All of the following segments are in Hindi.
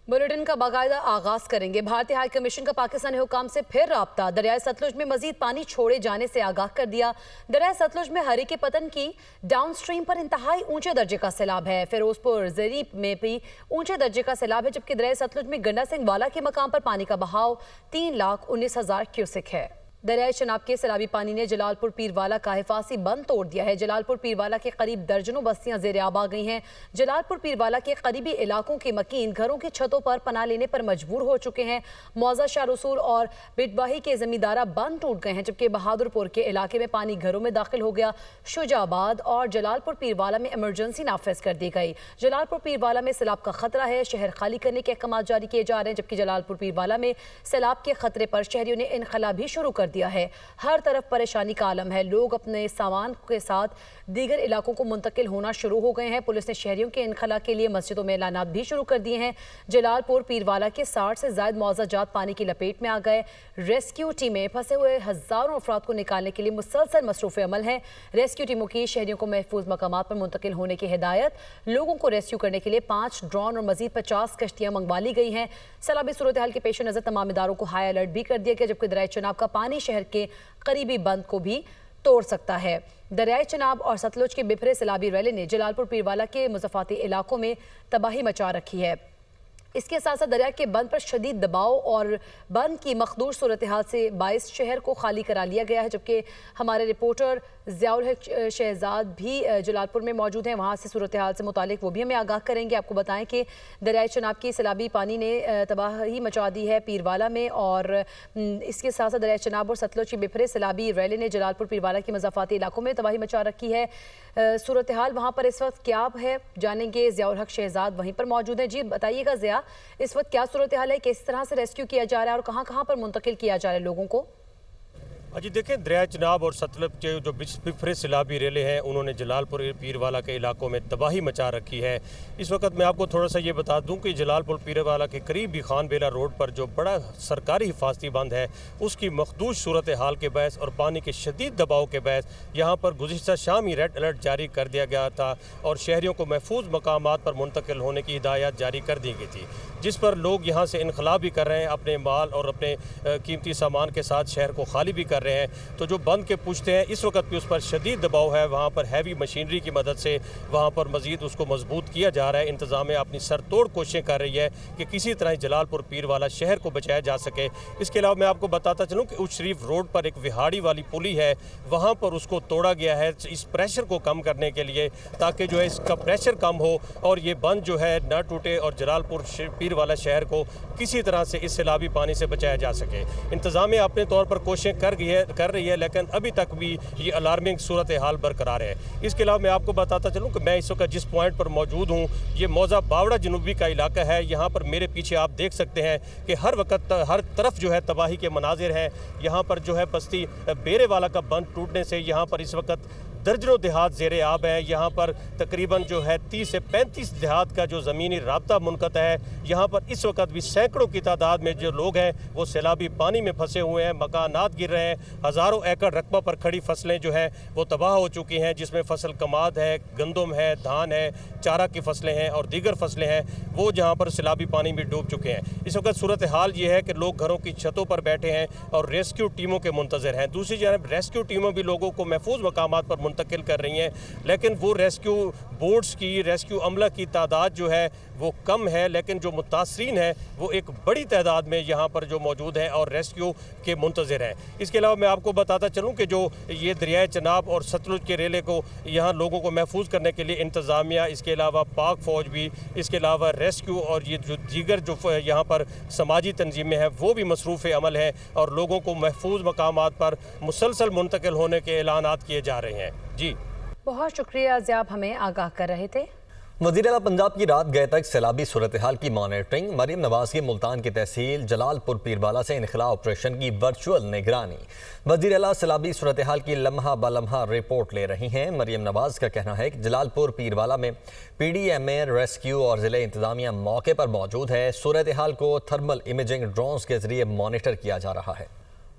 बुलेटिन का बाकायदा आगाज करेंगे। भारतीय हाई कमीशन का पाकिस्तानी हुकाम से फिर राब्ता। दरियाए सतलुज में मजीद पानी छोड़े जाने से आगाह कर दिया। दरियाए सतलुज में हरीके पतन की डाउन स्ट्रीम पर इंतहाई ऊंचे दर्जे का सैलाब है। फिरोजपुर जरीब में भी ऊंचे दर्जे का सैलाब है, जबकि दरियाए सतलुज में गंडा सिंह वाला के मकाम पर पानी का बहाव 3,19,000 क्यूसेक है। दरियाए चनाब के सैलाबी पानी ने जलालपुर पीरवाला का हिफाजी बंद तोड़ दिया है। जलालपुर पीरवाला के करीब दर्जनों बस्तियां जेर आब आ गई हैं। जलालपुर पीरवाला के करीबी इलाकों के मकीन घरों की छतों पर पनाह लेने पर मजबूर हो चुके हैं। मौजा शाह रसूल और बिटबाही के जमींदारा बंद टूट गए हैं, जबकि बहादुरपुर के इलाके में पानी घरों में दाखिल हो गया। शुजाबाद और जलालपुर पीरवाला में इमरजेंसी नाफिज कर दी गई। जलालपुर पीरवाला में सैलाब का खतरा है, शहर खाली करने के अहकाम जारी किए जा रहे हैं, जबकि जलालपुर पीरवाला में सैलाब के खतरे पर शहरियों ने इनखला भी शुरू कर दिया है। हर तरफ परेशानी का आलम है। लोग अपने सामान के साथ दीगर इलाकों को मुंतकिल होना शुरू हो गए हैं। पुलिस ने शहरियों के इनखला के लिए मस्जिदों में ऐलानात भी शुरू कर दिए हैं। जलालपुर पीरवाला के 60 से ज्यादा मौजाजात पानी की लपेट में आ गए। रेस्क्यू टीमें फंसे हुए हजारों अफराद को निकालने के लिए मुसलसल मसरूफ अमल हैं। रेस्क्यू टीमों की शहरियों को महफूज मकामात पर मुंतकिल होने की हिदायत। लोगों को रेस्क्यू करने के लिए 5 ड्रोन और मजीद 50 कश्तियां मंगवा ली गई हैं। सैलाबी सूरत हाल के पेश नजर तमाम इदारों को हाई अलर्ट भी कर दिया गया, जबकि दरियाए चनाब का पानी शहर के करीबी बंद को भी तोड़ सकता है। दरियाए चनाब और सतलुज के बिफरे सैलाबी रैली ने जलालपुर पीरवाला के मुज़फ़ाती इलाकों में तबाही मचा रखी है। इसके साथ साथ दरिया के बंद पर शदीद दबाव और बंद की मखदूर सूरत हाल से बाइस शहर को खाली करा लिया गया है, जबकि हमारे रिपोर्टर ज़ियाउल हक शहजाद भी जलालपुर में मौजूद हैं। वहाँ से सूरत हाल से मुतालिक वो भी हमें आगाह करेंगे। आपको बताएं कि दरियाए चनाब की सैलाबी पानी ने तबाही मचा दी है पीरवाला में, और इसके साथ साथ दरियाए चनाब और सतलुज की बिफरे सैलाबी रैली ने जलालपुर पीरवाला के मज़ाफ़ाती इलाकों में तबाही मचा रखी है। सूरत हाल वहाँ पर इस वक्त क्या है जानेंगे। ज़ियाउल हक शहजाद वहीं पर मौजूद हैं। जी बताइएगा ज़िया, इस वक्त क्या सूरत हाल है, किस तरह से रेस्क्यू किया जा रहा है और कहाँ कहाँ पर मुंतकिल किया जा रहा है लोगों को? जी देखें, दरिया चनाब और सतलुज के जो बिफरे सैलाबी रेले हैं उन्होंने जलालपुर पीरवाला के इलाकों में तबाही मचा रखी है। इस वक्त मैं आपको थोड़ा सा ये बता दूं कि जलालपुर पीरवाला के करीब भी खान बेला रोड पर जो बड़ा सरकारी हिफाजती बंद है उसकी मखदूश सूरत हाल के बहस और पानी के शदीद दबाव के बहस यहाँ पर गुज़िश्ता शाम ही रेड अलर्ट जारी कर दिया गया था और शहरियों को महफूज मकामात पर मुंतकिल होने की हिदायत जारी कर दी गई थी, जिस पर लोग यहाँ से इनखला भी कर रहे हैं, अपने माल और अपने कीमती सामान के साथ शहर को खाली भी कर रहे हैं। तो जो बंद के पूछते हैं इस वक्त भी उस पर शदीद दबाव है। वहाँ पर हैवी मशीनरी की मदद से वहाँ पर मजीद उसको मजबूत किया जा रहा है। इंतज़ामिया अपनी सरतोड़ कोशिशें कर रही है कि किसी तरह जलालपुर पीरवाला शहर को बचाया जा सके। इसके अलावा मैं आपको बताता चलूँ कि उस शरीफ रोड पर एक विहाड़ी वाली पुली है, वहाँ पर उसको तोड़ा गया है इस प्रेशर को कम करने के लिए, ताकि जो है इसका प्रेशर कम हो और ये बंद जो है न टूटे और जलालपुर पीरवाला शहर को किसी तरह से इस सैलाबी पानी से बचाया जा सके। इंतज़ामिया अपने तौर पर कोशिशें कर रही है, लेकिन अभी तक भी ये अलार्मिंग सूरत हाल बरकरार है। इसके अलावा मैं आपको बताता चलूँ कि मैं इस वक्त जिस पॉइंट पर मौजूद हूँ ये मौजा बावड़ा जनूबी का इलाका है। यहाँ पर मेरे पीछे आप देख सकते हैं कि हर वक्त हर तरफ जो है तबाही के मनाजिर हैं। यहाँ पर जो है बस्ती बेरे वाला का बंद टूटने से यहाँ पर इस वक्त दर्जनों देहात ज़ेरे आब है। यहाँ पर तकरीबन जो है 30 से 35 देहात का जो ज़मीनी राब्ता मुनक़ता है। यहाँ पर इस वक्त भी सैकड़ों की तादाद में जो लोग हैं वो सैलाबी पानी में फंसे हुए हैं, मकानात गिर रहे हैं। हज़ारों एकड़ रकबा पर खड़ी फसलें जो हैं वो तबाह हो चुकी हैं, जिसमें फसल कमाद है, गंदम है, धान है, चारा की फसलें हैं और दीगर फसलें हैं, वो जहाँ पर सैलाबी पानी में डूब चुके हैं। इस वक्त सूरत हाल ये है कि लोग घरों की छतों पर बैठे हैं और रेस्क्यू टीमों के मुंतज़र हैं। दूसरी जानब रेस्क्यू टीमों भी लोगों को महफूज मकामात पर मुंतकिल कर रही हैं, लेकिन वो रेस्क्यू बोट्स की, रेस्क्यू अमला की तादाद जो है वो कम है, लेकिन जो मुतासरीन है वो एक बड़ी तादाद में यहाँ पर जो मौजूद हैं और रेस्क्यू के मुंतज़र हैं। इसके अलावा मैं आपको बताता चलूँ कि जो ये दरियाए चनाब और सतलुज के रेले को यहाँ लोगों को महफूज करने के लिए इंतज़ामिया, इसके अलावा पाक फ़ौज भी, इसके अलावा रेस्क्यू और ये जो दीगर जो यहाँ पर समाजी तंजीमें हैं वो भी मसरूफ़ अमल हैं और लोगों को महफूज मकामात पर मुसलसल मुंतकिल होने के ऐलानात किए जा रहे हैं। जी बहुत शुक्रिया ज़िया, आप हमें आगाह कर रहे थे। वज़ीर-ए-आला पंजाब की रात गए तक सैलाबी सूरत हाल की मॉनिटरिंग। मरीम नवाज की मुल्तान की तहसील जलालपुर पीरवाला से इनखला ऑपरेशन की वर्चुअल निगरानी। वज़ीर-ए-आला सैलाबी सूरत हाल की लम्हा बलम्हा रिपोर्ट ले रही हैं। मरीम नवाज का कहना है कि जलालपुर पीरवाला में PDMA, रेस्क्यू और ज़िले इंतज़ामिया मौके पर मौजूद है। सूरत हाल को थर्मल इमेजिंग ड्रोन्स के जरिए मॉनिटर किया जा रहा है।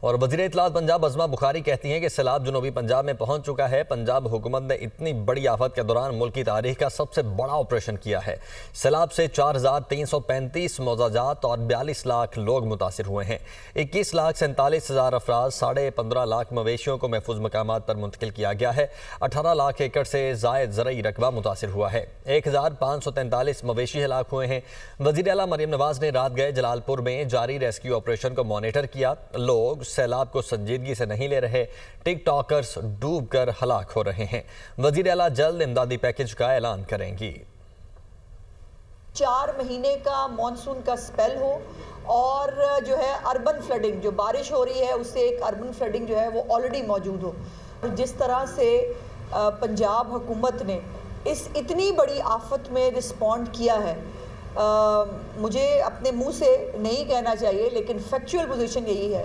और वज़ीर इत्तलात पंजाब अज़मा बुखारी कहती हैं कि सैलाब जनूबी पंजाब में पहुंच चुका है। पंजाब हुकूमत ने इतनी बड़ी आफत के दौरान मुल्क की तारीख का सबसे बड़ा ऑपरेशन किया है। सैलाब से 4,335 मौजाजात और 42 लाख लोग मुतासिर हुए हैं। 21,47,000 अफराद, 15.5 लाख मवेशियों को महफूज मकामात पर मुंतकिल किया गया है। 18 लाख एकड़ से जायद ज़रई रकबा मुतासिर हुआ है। 1,543 मवेशी हलाक हुए हैं। वज़ीर आला मरीम नवाज ने रात गए जलालपुर में जारी रेस्क्यू ऑपरेशन को मॉनिटर किया। लोग सैलाब को संजीदगी से नहीं ले रहे। टिकटॉकर्स डूब कर हलाक हो रहे हैं। वज़ीर आला जल्द इमदादी पैकेज का ऐलान करेंगी। 4 महीने का मॉनसून का स्पेल हो और जो है अर्बन फ्लडिंग, जो बारिश हो रही है उससे एक अर्बन फ्लडिंग जो है वो ऑलरेडी मौजूद हो। जिस तरह से पंजाब हुकूमत ने इस इतनी बड़ी आफत में रिस्पॉन्ड किया है, मुझे अपने मुंह से नहीं कहना चाहिए, लेकिन फैक्चुअल पोजीशन यही है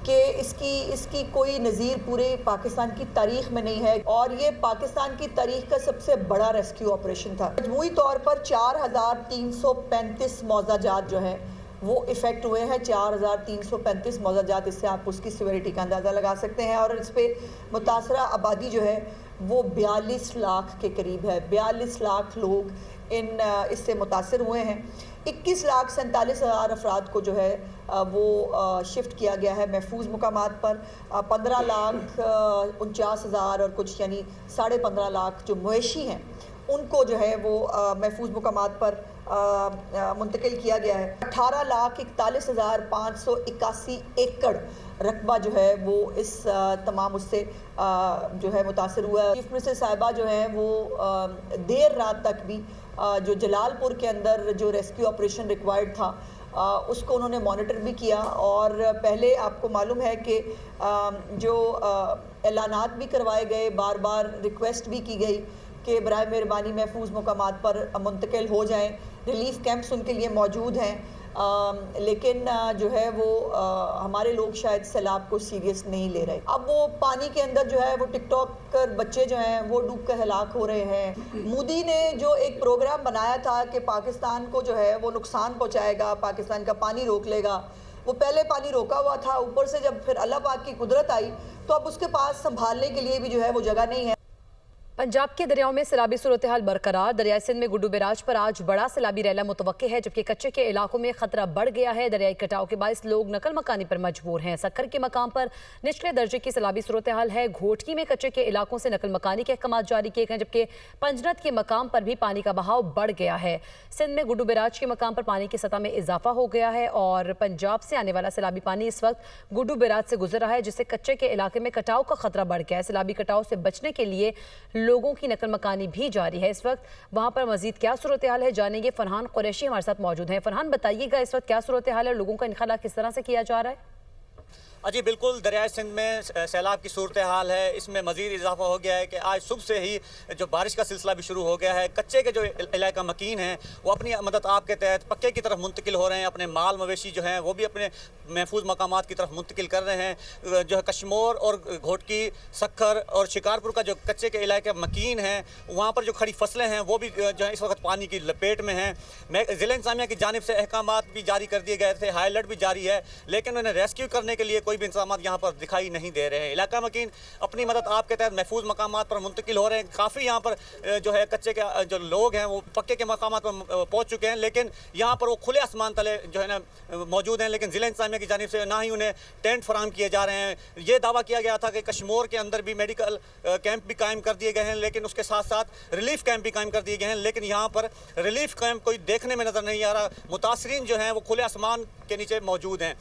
कि इसकी कोई नज़ीर पूरे पाकिस्तान की तारीख में नहीं है और ये पाकिस्तान की तारीख का सबसे बड़ा रेस्क्यू ऑपरेशन था। मजमूई तौर पर 4,335 मौजाजात जो हैं वो इफ़ेक्ट हुए हैं। 4,335 मौजाजात, इससे आप उसकी सिवियरिटी का अंदाज़ा लगा सकते हैं। और इस पर मुतासरा आबादी जो है वो 42 लाख के करीब है। 42 लाख लोग इससे मुतासर हुए हैं। 21,47,000 अफराद को जो है वो शिफ्ट किया गया है महफूज मकामात पर। 15,49,000 और कुछ यानी 15.5 लाख जो मवेशी हैं उनको जो है वो महफूज मकामात पर मुंतकिल किया गया है। 18,41,581 एकड़ रकबा जो है वो इस तमाम उससे जो है मुतासर हुआ है। चीफ मिनिस्टर साहिबा जो है वो देर रात तक भी जो जलालपुर के अंदर जो रेस्क्यू ऑपरेशन रिक्वायर्ड था उसको उन्होंने मॉनिटर भी किया। और पहले आपको मालूम है कि जो ऐलानात भी करवाए गए, बार बार रिक्वेस्ट भी की गई कि बराए मेहरबानी महफूज मकामात पर मुंतकिल हो जाएं। रिलीफ कैंप्स उनके लिए मौजूद हैं, लेकिन जो है वो हमारे लोग शायद सैलाब को सीरियस नहीं ले रहे। अब वो पानी के अंदर जो है वो टिकटॉकर बच्चे जो हैं वो डूब कर हलाक हो रहे हैं। मोदी ने जो एक प्रोग्राम बनाया था कि पाकिस्तान को जो है वो नुकसान पहुंचाएगा, पाकिस्तान का पानी रोक लेगा, वो पहले पानी रोका हुआ था। ऊपर से जब फिर अल्लाह पाक की कुदरत आई तो अब उसके पास संभालने के लिए भी जो है वो जगह नहीं है। पंजाब के दरियाओं में सैलाबी सूरत हाल बरकरार। दरियाई सिंध में गुड्डू बैराज पर आज बड़ा सैलाबी रैला मुतवक्के है, जबकि कच्चे के इलाकों में खतरा बढ़ गया है। दरियाई कटाव के बायस लोग नकल मकानी पर मजबूर हैं। सक्कर के मकाम पर निचले दर्जे की सैलाबी सूरत हाल है। घोटकी में कच्चे के इलाकों से नकल मकानी के अहकाम जारी किए गए, जबकि पंजनत के मकाम पर भी पानी का बहाव बढ़ गया है। सिंध में गुड्डू बैराज के मकाम पर पानी की सतह में इजाफा हो गया है और पंजाब से आने वाला सैलाबी पानी इस वक्त गुड्डू बैराज से गुजर रहा है, जिससे कच्चे के इलाके में कटाव का खतरा बढ़ गया है। सैलाबी कटाव से बचने के लिए लोगों की नकल मकानी भी जारी है। इस वक्त वहां पर मजीद क्या सूरत हाल है जानेंगे। फरहान कुरैशी हमारे साथ मौजूद हैं। फरहान, बताइएगा इस वक्त क्या सूरत हाल है, लोगों का इनखला किस तरह से किया जा रहा है? जी बिल्कुल, दरियाए सिंध में सैलाब की सूरत हाल है। इसमें मज़ीद इजाफा हो गया है कि आज सुबह से ही जो बारिश का सिलसिला भी शुरू हो गया है। कच्चे के जो इलाका मकीन हैं वो अपनी मदद आप के तहत पक्के की तरफ मुंतकिल हो रहे हैं। अपने माल मवेशी जो हैं वो भी अपने महफूज मकामात की तरफ मुंतकिल कर रहे हैं। जो है कश्मोर और घोटकी, सक्खर और शिकारपुर का जो कच्चे के इलाके मकीन हैं वहाँ पर जो खड़ी फसलें हैं वो भी जो है इस वक्त पानी की लपेट में हैं। ज़िला इंतज़ामिया की जानिब से अहकामात भी जारी कर दिए गए थे, हाई अलर्ट भी जारी है, लेकिन उन्हें रेस्क्यू करने के लिए कोई भी इंतजाम यहाँ पर दिखाई नहीं दे रहे हैं। इलाका मकीन अपनी मदद आपके तहत महफूज मकामात पर मुंतकिल हो रहे हैं। काफ़ी यहाँ पर जो है कच्चे के जो लोग हैं वो पक्के के मकामात पर पहुँच चुके हैं, लेकिन यहाँ पर वो खुले आसमान तले जो है ना मौजूद हैं। लेकिन ज़िला इंतजामिया की जानिब से ना ही उन्हें टेंट फराहम किए जा रहे हैं। ये दावा किया गया था कि कश्मोर के अंदर भी मेडिकल कैंप भी कायम कर दिए गए हैं, लेकिन उसके साथ साथ रिलीफ कैंप भी कायम कर दिए गए हैं, लेकिन यहाँ पर रिलीफ कैंप कोई देखने में नज़र नहीं आ रहा। मुतासरीन जो हैं वो खुले आसमान के नीचे मौजूद हैं।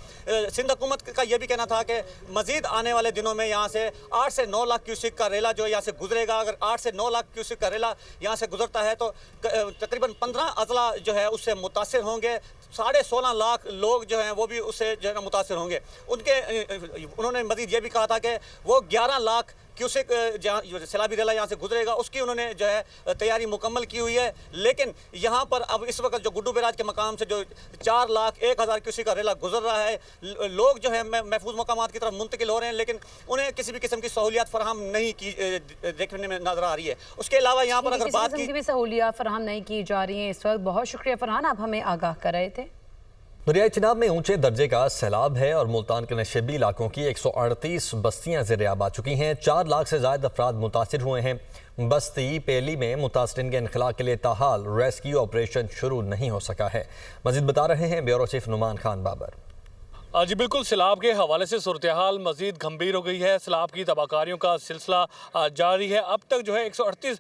सिंध हुकूमत का यह भी कहना था कि मजीद आने वाले दिनों में यहाँ से 8 से 9 लाख क्यूसिक का रेला जो यहाँ से गुजरेगा। अगर 8 से 9 लाख क्यूसिक का रेला यहाँ से गुजरता है तो तकरीबन 15 अजला जो है उससे मुतासिर होंगे। 16.5 लाख लोग जो हैं वो भी उससे जो है ना मुतासिर होंगे। उन्होंने मजीद ये भी कहा था कि वो 11 लाख क्यूसेक जहाँ सैलाबी रेला यहाँ से गुजरेगा उसकी उन्होंने जो है तैयारी मुकम्मल की हुई है। लेकिन यहाँ पर अब इस वक्त जो गुड्डू बैराज के मकाम से जो 4,01,000 क्यूसेक का रेला गुजर रहा है, लोग जो है महफूज मकामात की तरफ मुंतकिल हो रहे हैं, लेकिन उन्हें किसी भी किस्म की सहूलियात फराहम नहीं की देखने में नजर आ रही है। उसके अलावा यहाँ पर अगर बात की भी सहूलियात फराहम नहीं की जा रही है इस वक्त। बहुत शुक्रिया फरहान, आप हमें आगाह कर रहे थे। दरियाई चिनाब में ऊंचे दर्जे का सैलाब है और मुल्तान के नशेबी इलाकों की 138 बस्तियां ज़ेर-ए-आब आ चुकी हैं। 4 लाख से ज़ायद अफराद मुतासिर हुए हैं। बस्ती पेली में मुतासरीन के इनखला के लिए ताहाल रेस्क्यू ऑपरेशन शुरू नहीं हो सका है। मज़ीद बता रहे हैं ब्यूरो चीफ नुमान खान बाबर। जी बिल्कुल, सैलाब के हवाले से सूरत हाल मज़ीद गंभीर हो गई है। सैलाब की तबाहकारियों का सिलसिला जारी है। अब तक जो है 138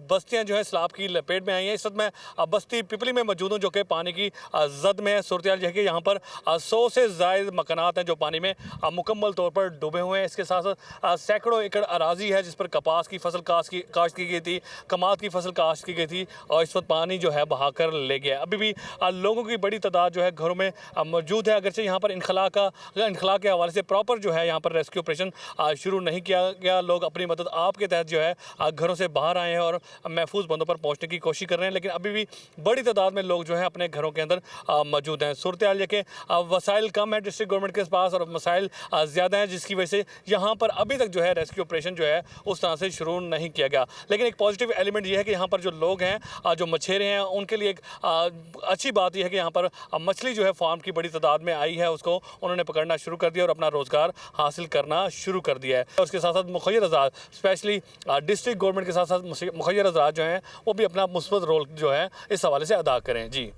बस्तियां जो है सैलाब की लपेट में आई हैं। इस वक्त मैं बस्ती पिपली में मौजूद हूँ जो कि पानी की जद में है। सूरत हाल जो है कि यहाँ पर 100 से ज़ायद मकानात हैं जो पानी में मुकम्मल तौर पर डूबे हुए हैं। इसके साथ साथ सैकड़ों एकड़ अराजी है जिस पर कपास की फसल काश्त की गई थी, कमात की फसल काश्त की गई थी और इस वक्त पानी जो है बहा कर ले गया। अभी भी लोगों की बड़ी तादाद जो है घरों में मौजूद है। अगरचे यहाँ पर इनखला के हवाले से प्रॉपर जो है यहाँ पर रेस्क्यू ऑपरेशन शुरू नहीं किया गया। लोग अपनी मदद आप के तहत जो है घरों से बाहर आए हैं और महफूज बंदों पर पहुँचने की कोशिश कर रहे हैं, लेकिन अभी भी बड़ी तादाद में लोग जो है अपने घरों के अंदर मौजूद हैं। सूरत हाल ये कि वसाइल कम है डिस्ट्रिक्ट गवर्नमेंट के पास और मसाइल ज़्यादा हैं, जिसकी वजह से यहाँ पर अभी तक जो है रेस्क्यू ऑपरेशन जो है उस तरह से शुरू नहीं किया गया। लेकिन एक पॉजिटिव एलिमेंट ये है कि यहाँ पर जो लोग हैं, जो मछेरे हैं, उनके लिए एक अच्छी बात यह है कि यहाँ पर मछली जो है फार्म की बड़ी तादाद में आई है, उसको उन्होंने पकड़ना शुरू कर दिया और अपना रोज़गार हासिल करना शुरू कर दिया है। उसके साथ साथ मुखय्यर हज़रात, स्पेशली डिस्ट्रिक्ट गवर्नमेंट के साथ साथ मुखय्यर हज़रात जो हैं वो भी अपना मुस्बत रोल जो है इस हवाले से अदा करें। जी।